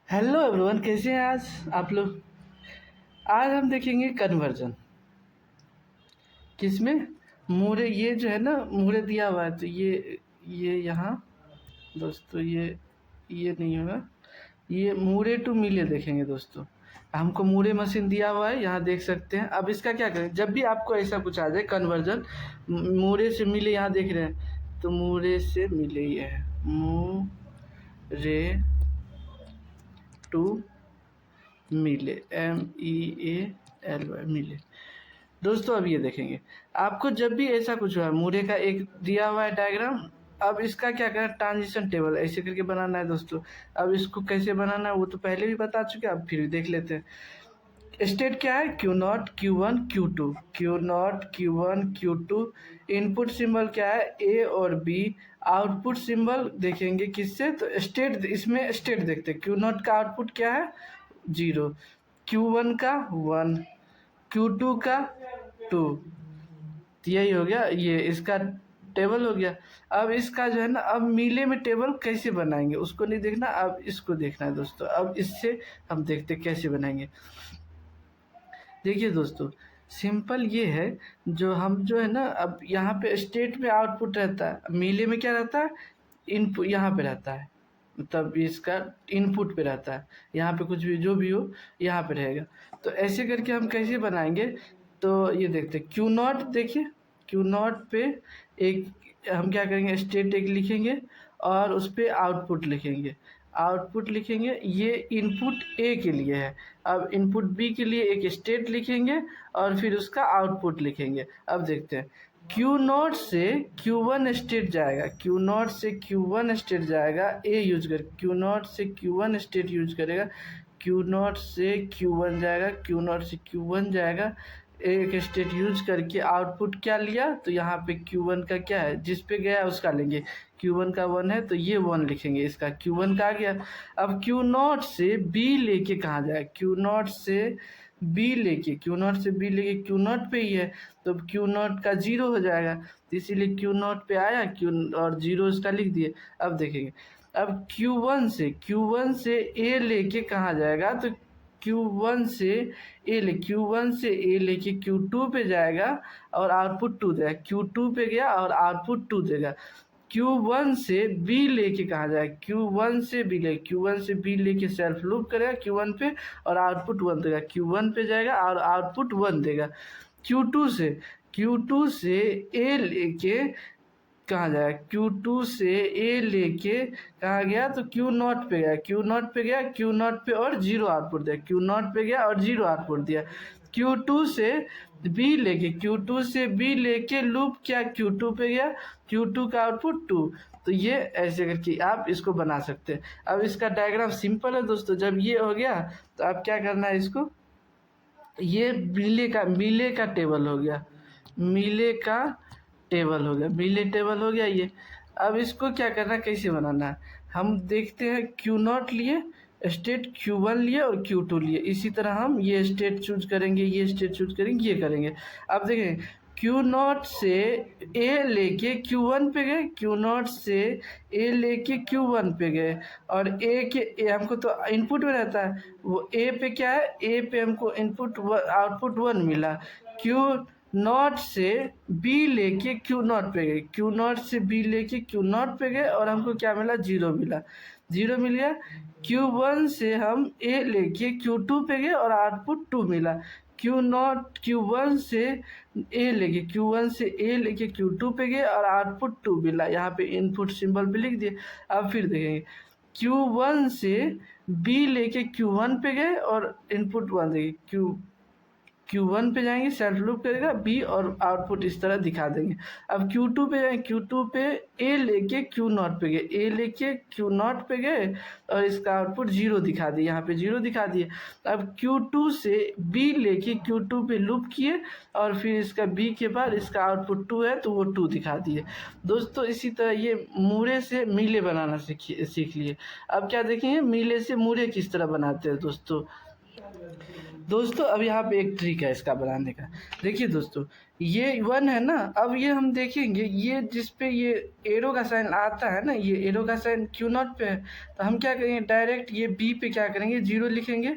Hello everyone, कैसे हैं आज आप लोग। आज हम देखेंगे कन्वर्जन किसमें। मूरे, ये जो है ना मूरे दिया हुआ है तो ये यहाँ दोस्तों ये नहीं होगा। ये मूरे टू मिले देखेंगे दोस्तों। हमको मूरे मशीन दिया हुआ है, यहाँ देख सकते हैं। अब इसका क्या करें, जब भी आपको ऐसा कुछ आ जाए कन्वर्जन मूरे से मिले, यहाँ देख रहे हैं तो मूरे से मिले ये है, मूरे टू मिले, MEALY मिले। दोस्तों अब ये देखेंगे आपको जब भी ऐसा कुछ हुआ, मूरे का एक दिया हुआ है डायग्राम। अब इसका क्या करना है, ट्रांजिशन टेबल ऐसे करके बनाना है दोस्तों। अब इसको कैसे बनाना है वो तो पहले भी बता चुके हैं, अब फिर देख लेते हैं। स्टेट क्या है, Q0 Q1 Q2, Q0 Q1 Q2। Input symbol क्या है, A और B। आउटपुट सिंबल देखेंगे किससे, तो स्टेट, इसमें स्टेट देखते हैं। Q0 का आउटपुट क्या है, 0। Q1 का 1, Q2 का 2। यही हो गया, ये इसका टेबल हो गया। अब इसका जो है ना, अब मिले में टेबल कैसे बनाएंगे उसको नहीं देखना, अब इसको देखना है दोस्तों। अब इससे हम देखते कैसे बनाएंगे। देखिए दोस्तों, सिंपल ये है, जो हम जो है ना, अब यहाँ पे स्टेट में आउटपुट रहता है, मिले में क्या रहता है, इनपुट यहाँ पे रहता है, मतलब इसका इनपुट पे रहता है। यहाँ पे कुछ भी जो भी हो यहाँ पे रहेगा। तो ऐसे करके हम कैसे बनाएंगे, तो ये देखते हैं। Q0 देखिए, Q0 पे एक हम क्या करेंगे, स्टेट एक लिखेंगे और उस पर आउटपुट लिखेंगे। आउटपुट लिखेंगे, ये इनपुट ए के लिए है। अब इनपुट बी के लिए एक स्टेट लिखेंगे और फिर उसका आउटपुट लिखेंगे। अब देखते हैं, Q0 से Q1 स्टेट जाएगा, Q0 से Q1 स्टेट जाएगा, ए यूज कर, Q0 से Q1 स्टेट यूज करेगा, Q0 से Q1 जाएगा, Q0 से Q1 जाएगा। एक स्टेट यूज करके आउटपुट क्या लिया, तो यहाँ पे Q1 का क्या है, जिस पे गया उसका लेंगे। Q1 का 1 है तो ये 1 लिखेंगे, इसका Q1 का आ गया। अब Q0 से B लेके कहाँ जाए, Q0 से B लेके, Q0 से B लेके Q0 पे ही है, तो Q0 का 0 हो जाएगा, तो इसीलिए Q0 पे आया Q और 0 इसका लिख दिए। अब देखेंगे, अब Q1 से A लेके कहाँ जाएगा, तो Q1 से A लेके Q2 पे जाएगा और आउटपुट 2 देगा। Q2 पे गया और आउटपुट 2 देगा। Q1 से B लेके कहाँ जाएगा, Q1 से B लेके सेल्फ लूप करेगा Q1 पे और आउटपुट 1 देगा। Q1 पे जाएगा और आउटपुट 1 देगा। Q2 से A लेके कहाँ जाएगा, Q2 से A लेके कहाँ गया, तो Q0 पे गया, Q0 पे और 0 आउटपुट दिया, Q0 पे गया और 0 आउटपुट दिया। Q2 से B लेके लूप क्या, Q2 पे गया, Q2 का आउटपुट 2। तो ये ऐसे करके आप इसको बना सकते हैं। अब इसका डायग्राम सिंपल है दोस्तों। जब ये हो गया तो आप क्या करना है, इसको, ये मिले का टेबल हो गया, मिले टेबल हो गया ये। अब इसको क्या करना है, कैसे बनाना है, हम देखते हैं। Q0 लिए स्टेट, Q1 लिए और Q2 लिए, इसी तरह हम ये स्टेट चूज करेंगे, ये स्टेट चूज करेंगे, ये करेंगे। अब देखें, Q0 से A लेके Q1 पे गए, Q0 से A लेके Q1 पे गए और हमको तो इनपुट में रहता है, वो A पे क्या है, A पे हमको आउटपुट 1 मिला। Q0 से B लेके Q0 पे गए, Q0 से B लेके Q0 पे गए और हमको क्या मिला, 0 मिला, 0 मिल गया। Q1 से हम A लेके Q2 पे गए और आउटपुट 2 मिला। Q1 से A लेके Q2 पे गए और आउटपुट 2 मिला, यहाँ पे इनपुट सिंबल भी लिख दिए। अब फिर देखेंगे, Q1 से B लेके Q1 पे गए और इनपुट 1 देंगे, Q1 पे जाएंगे, सेल्फ लूप करेगा B और आउटपुट इस तरह दिखा देंगे। अब Q2 पे जाएंगे, Q2 पे A लेके Q0 पे गए और इसका आउटपुट 0 दिखा दिए, यहाँ पे 0 दिखा दिए। अब Q2 से B लेके Q2 पे लूप किए और फिर इसका B के बाद इसका आउटपुट 2 है तो वो 2 दिखा दिए। दोस्तों इसी तरह ये मूरे से मीले बनाना सीख लिए। अब क्या देखेंगे, मीले से मूरे किस तरह बनाते हैं दोस्तों। दोस्तों अब यहाँ पे एक ट्रिक है इसका बनाने का। देखिए दोस्तों, ये 1 है ना, अब ये हम देखेंगे ये जिस पे ये एरो का साइन आता है ना, ये एरो का साइन Q0 पे है, तो हम क्या करेंगे डायरेक्ट ये B पे क्या करेंगे 0 लिखेंगे,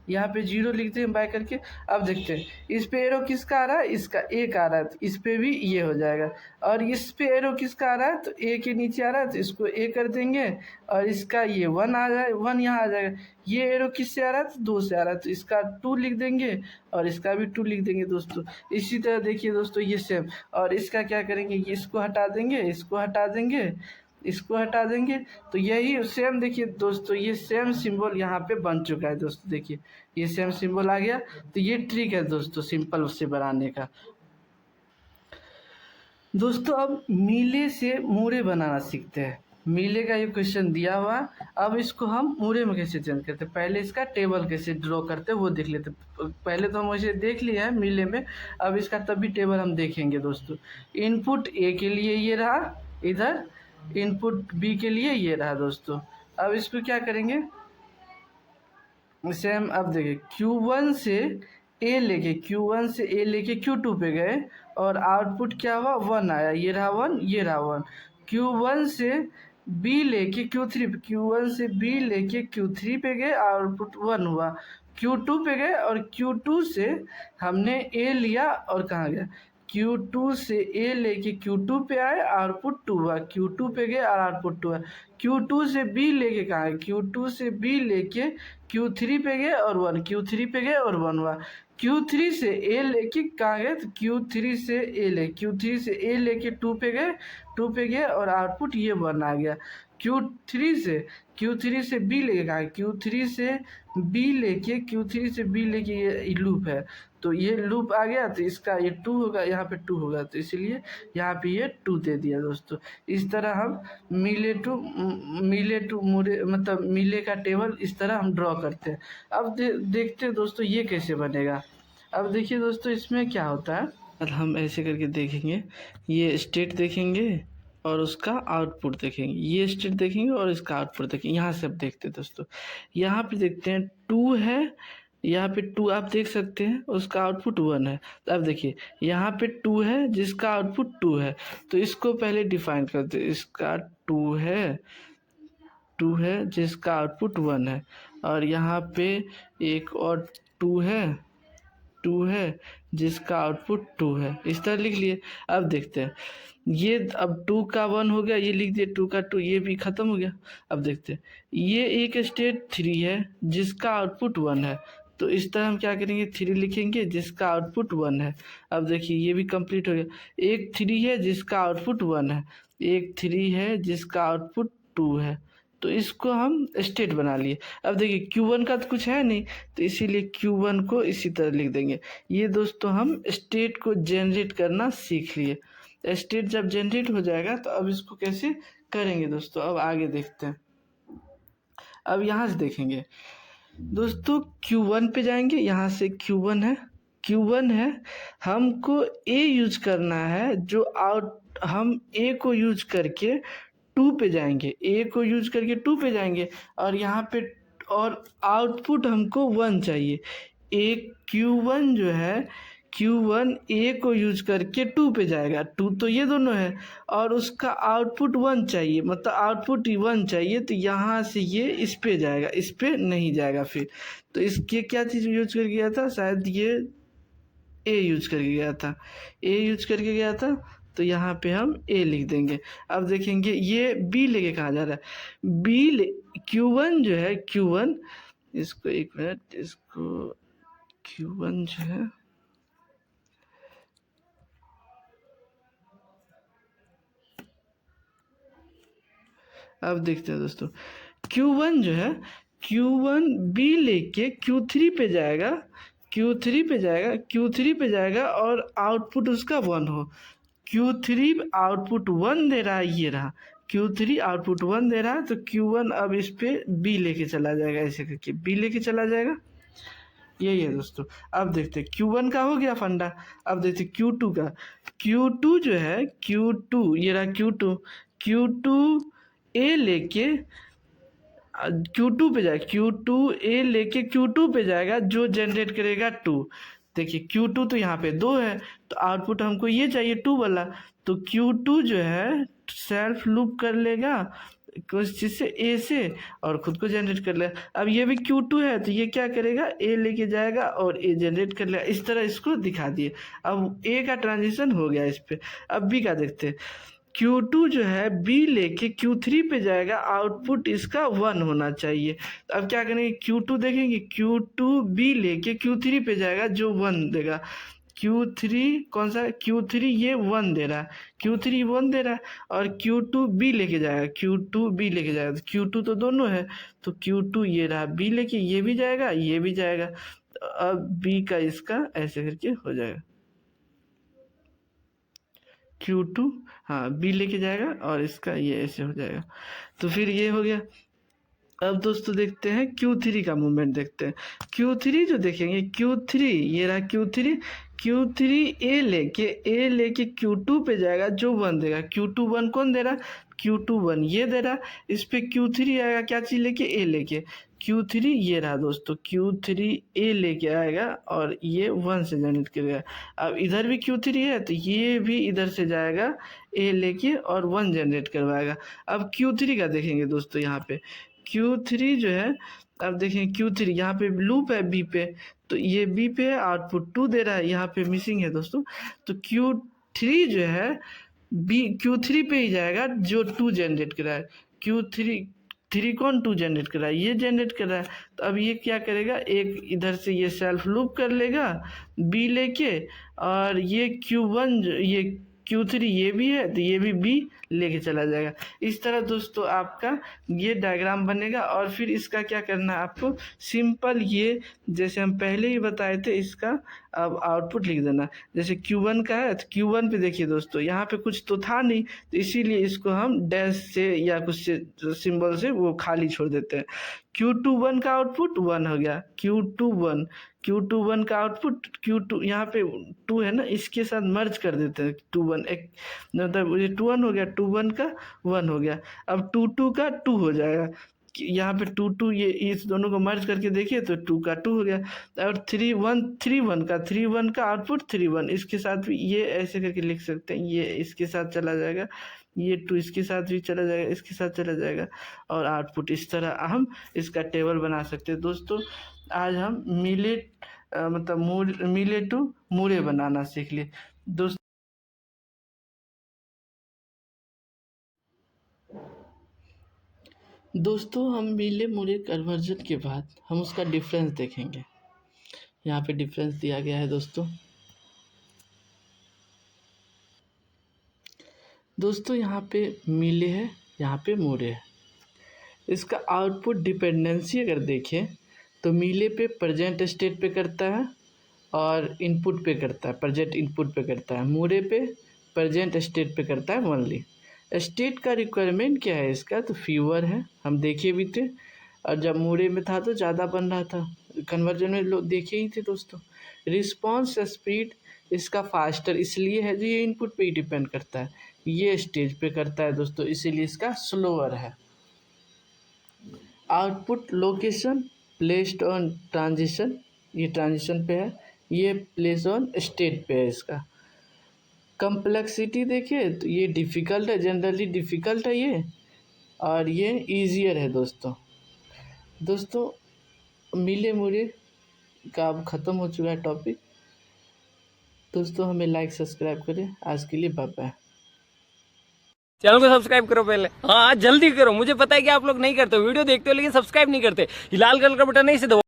यहाँ पे 0 लिखते हैं बाय करके। अब देखते हैं इस पे एरो किसका आ रहा है, इसका A का आ रहा है, तो इस पे भी ये हो जाएगा। और इस पे एरो किसका आ रहा है, तो A के नीचे आ रहा है, तो इसको A कर देंगे, और इसका ये 1 आ जाए, 1 यहाँ आ जाएगा। ये एरो किससे आ रहा है, तो 2 से आ रहा है, तो इसका 2 लिख देंगे, और इसका भी 2 लिख देंगे दोस्तों। इसी तरह देखिए दोस्तों ये सेम, और इसका क्या करेंगे, ये इसको हटा देंगे, इसको हटा देंगे, इसको हटा देंगे, तो यही सेम देखिए दोस्तों, ये सेम सिंबल यहाँ पे बन चुका है दोस्तों। देखिए ये सेम सिंबल आ गया। तो ये ट्रिक है दोस्तों सिंपल उससे बनाने का। दोस्तों अब मीले से मूरे बनाना सीखते हैं। मीले का ये क्वेश्चन दिया हुआ, अब इसको हम मूरे में कैसे चेंज करते हैं, पहले इसका टेबल कैसे ड्रॉ करते हैं वो देख लेते हैं। पहले तो हम वैसे देख लिया है मीले में, अब इसका तभी टेबल हम देखेंगे दोस्तों। इनपुट ए के लिए ये रहा इधर, इनपुट बी के लिए ये रहा दोस्तों। अब इसको क्या करेंगे सेम, अब देखिए Q1 से Q1 से A लेके Q2 पे गए, और आउटपुट क्या हुआ 1 आया, ये रहा 1, ये रहा 1। Q1 से B लेके Q3 पे, Q1 से B लेके Q3 पे गए, आउटपुट 1 हुआ। Q2 पे गए, और Q2 से हमने A लिया और कहाँ गया, Q2 से A लेके Q2 पे आए, आउटपुट 2 हुआ। Q2 पे गए और आउटपुट 2 हुआ। Q2 से B लेके कहाँ है, Q2 से B लेके Q3 पे गए और 1, Q3 पे गए और 1 हुआ। Q3 से A लेके कहाँ गए, तो Q3 से Q3 से A लेके 2 पे गए, 2 पे गए, और आउटपुट ये 1 आ गया। Q3 से B लेके कहाँ है, Q3 से B लेके ये लूप है, तो ये लूप आ गया, तो इसका ये 2 होगा, यहाँ पे 2 होगा, तो इसलिए यहाँ पे ये 2 दे दिया दोस्तों। इस तरह हम मीले टू मूरे मतलब मीले का टेबल इस तरह हम ड्रॉ करते हैं। अब देखते हैं दोस्तों ये कैसे बनेगा। अब देखिए दोस्तों इसमें क्या होता है, अब हम ऐसे करके देखेंगे, ये स्टेट देखेंगे और उसका आउटपुट देखेंगे, ये स्टेट देखेंगे और इसका आउटपुट देखेंगे। यहाँ से अब देखते हैं दोस्तों, यहाँ पे देखते हैं 2 है, यहाँ पे 2 आप देख सकते हैं, उसका आउटपुट 1 है। तो अब देखिए यहाँ पे 2 है जिसका आउटपुट 2 है, तो इसको पहले डिफाइन करते हैं। इसका 2 है जिसका आउटपुट 1 है, और यहाँ पे एक और 2 है जिसका आउटपुट 2 है, इस तरह लिख लिए। अब देखते हैं ये, अब 2 का 1 हो गया, ये लिख दिए 2 का 2, ये भी ख़त्म हो गया। अब देखते हैं ये एक स्टेट 3 है जिसका आउटपुट 1 है, तो इस तरह हम क्या करेंगे 3 लिखेंगे जिसका आउटपुट 1 है। अब देखिए ये भी कंप्लीट हो गया। एक 3 है जिसका आउटपुट 1 है, एक 3 है जिसका आउटपुट 2 है, तो इसको हम स्टेट बना लिए। अब देखिए Q1 का तो कुछ है नहीं, तो इसीलिए Q1 को इसी तरह लिख देंगे। ये दोस्तों हम स्टेट को जनरेट करना सीख लिए। स्टेट जब जनरेट हो जाएगा तो अब इसको कैसे करेंगे दोस्तों, अब आगे देखते हैं। अब यहाँ से देखेंगे दोस्तों, Q1 पे जाएंगे, यहाँ से Q1 है, हमको A यूज करना है, जो हम A को यूज करके 2 पे जाएंगे, A को यूज करके 2 पे जाएंगे, और यहाँ पे और आउटपुट हमको 1 चाहिए। एक Q1 जो है, Q1 A को यूज करके 2 पे जाएगा, 2 तो ये दोनों है, और उसका आउटपुट 1 चाहिए, मतलब आउटपुट 1 चाहिए, तो यहाँ से ये इस पे जाएगा, इस पे नहीं जाएगा फिर। तो इसके क्या चीज़ यूज करके गया था, शायद ये A यूज करके गया था, A यूज करके गया था, तो यहाँ पे हम A लिख देंगे। अब देखेंगे ये B लेके कहाँ जा रहा है, Q1 जो है, Q1 इसको एक मिनट, इसको Q1 जो है, अब देखते हैं दोस्तों, Q1 जो है, Q1 B लेके Q3 पे जाएगा, Q3 पे जाएगा, और आउटपुट उसका 1 हो। Q3 आउटपुट 1 दे रहा है, ये रहा Q3 आउटपुट 1 दे रहा है, तो Q1 अब इस पे B लेके चला जाएगा, ऐसे करके B लेके चला जाएगा। यही है दोस्तों। अब देखते हैं Q1 का हो गया फंडा। अब देखते हैं Q2 का, Q2 जो है, Q2 ये रहा Q2 A लेके Q2 पे जाएगा, Q2A लेके Q2 पे जाएगा जो जनरेट करेगा 2। देखिए Q2 तो यहाँ पे 2 है, तो आउटपुट हमको ये चाहिए 2 वाला। तो Q2 जो है सेल्फ लूप कर लेगा कुछ चीज़ से A से और खुद को जनरेट कर लेगा। अब ये भी Q2 है तो ये क्या करेगा, A लेके जाएगा और A जनरेट कर लेगा। इस तरह इसको दिखा दिए। अब A का ट्रांजिशन हो गया इस पे। अब B का देखते हैं। Q2 जो है B लेके Q3 पे जाएगा, आउटपुट इसका 1 होना चाहिए। तो अब क्या करेंगे, Q2 देखेंगे, Q2 B लेके Q3 पे जाएगा जो 1 देगा। Q3 कौन सा, Q3 ये 1 दे रहा है, Q3 1 दे रहा है, और Q2 B लेके जाएगा, Q2 B लेके जाएगा। तो Q2 तो दोनों है, तो Q2 ये रहा, B लेके ये भी जाएगा ये भी जाएगा। तो अब B का इसका ऐसे करके हो जाएगा, Q2 हाँ B लेके जाएगा और इसका ये ऐसे हो जाएगा। तो फिर ये हो गया। अब दोस्तों देखते हैं Q3 का मूवमेंट देखते हैं। Q3 जो देखेंगे, Q3 ये रहा, Q3 A लेके Q2 पे जाएगा जो 1 देगा। Q2 1 कौन दे रहा, Q2 1 ये दे रहा। इस पे Q3 आएगा क्या चीज़ लेके, A लेके। Q3 ये रहा दोस्तों, Q3 A लेके आएगा और ये 1 से जनरेट करेगा। अब इधर भी Q3 है तो ये भी इधर से जाएगा A लेके और 1 जनरेट करवाएगा। अब Q3 का देखेंगे दोस्तों, यहाँ पे Q3 जो है, अब देखें Q3 यहाँ पे लूप है B पे, तो ये B पे है, आउटपुट 2 दे रहा है, यहाँ पे मिसिंग है दोस्तों। तो Q3 जो है Q3 पे ही जाएगा जो 2 जनरेट कर रहा है। Q3 कौन 2 जनरेट कर रहा है, ये जनरेट कर रहा है। तो अब ये क्या करेगा, एक इधर से ये सेल्फ लूप कर लेगा B लेके, और ये Q1 ये Q3 ये भी है तो ये भी B लेके चला जाएगा। इस तरह दोस्तों आपका ये डायग्राम बनेगा। और फिर इसका क्या करना है आपको, सिंपल ये जैसे हम पहले ही बताए थे, इसका अब आउटपुट लिख देना। जैसे Q1 का है तो Q1 पे देखिए दोस्तों, यहाँ पे कुछ तो था नहीं, तो इसीलिए इसको हम डैश से या कुछ सिंबल से वो खाली छोड़ देते हैं। Q21 का आउटपुट 1 हो गया, Q21 का आउटपुट Q2 यहाँ पे 2 है ना, इसके साथ मर्ज कर देते हैं 2 1, एक मतलब ये 2 1 हो गया, 2 1 का 1 हो गया। अब 2 2 का 2 हो जाएगा, यहाँ पे 2 2 ये इस दोनों को मर्ज करके देखिए तो 2 का 2 हो गया। और 3 1 का आउटपुट 3 1, इसके साथ भी ये ऐसे करके लिख सकते हैं, ये इसके साथ चला जाएगा, ये 2 इसके साथ भी चला जाएगा, इसके साथ चला जाएगा, और आउटपुट इस तरह हम इसका टेबल बना सकते हैं। दोस्तों आज हम मिले टू मूरे बनाना सीख लिए दोस्तों हम मिले मुरे कन्वर्जन के बाद हम उसका डिफरेंस देखेंगे। यहाँ पे डिफरेंस दिया गया है दोस्तों यहाँ पे मिले है, यहाँ पे मोरे है। इसका आउटपुट डिपेंडेंसी अगर देखें तो मिले पे प्रेजेंट स्टेट पे करता है और इनपुट पे करता है, प्रेजेंट इनपुट पे करता है। मोरे पे प्रेजेंट स्टेट पे करता है ओनली। स्टेट का रिक्वायरमेंट क्या है इसका, तो फीवर है, हम देखे भी थे। और जब मोरे में था तो ज़्यादा बन रहा था, कन्वर्जन में लोग देखे ही थे दोस्तों। रिस्पॉन्स स्पीड इसका फास्टर इसलिए है जो ये इनपुट पे ही डिपेंड करता है, ये स्टेज पे करता है दोस्तों, इसीलिए इसका स्लोअर है। Output location placed on transition, ये ट्रांजिशन पे है, ये प्लेस ऑन स्टेट पे है इसका। कम्प्लेक्सिटी देखिए तो ये डिफ़िकल्ट है, जनरली डिफ़िकल्ट है ये, और ये ईजियर है दोस्तों मिले मुरे का अब ख़त्म हो चुका है टॉपिक। दोस्तों हमें लाइक सब्सक्राइब करें। आज के लिए बाय बाय। चैनल को सब्सक्राइब करो पहले, हाँ जल्दी करो, मुझे पता है कि आप लोग नहीं करते, वीडियो देखते हो लेकिन सब्सक्राइब नहीं करते। लाल कलर का बटन नहीं से दबाओ।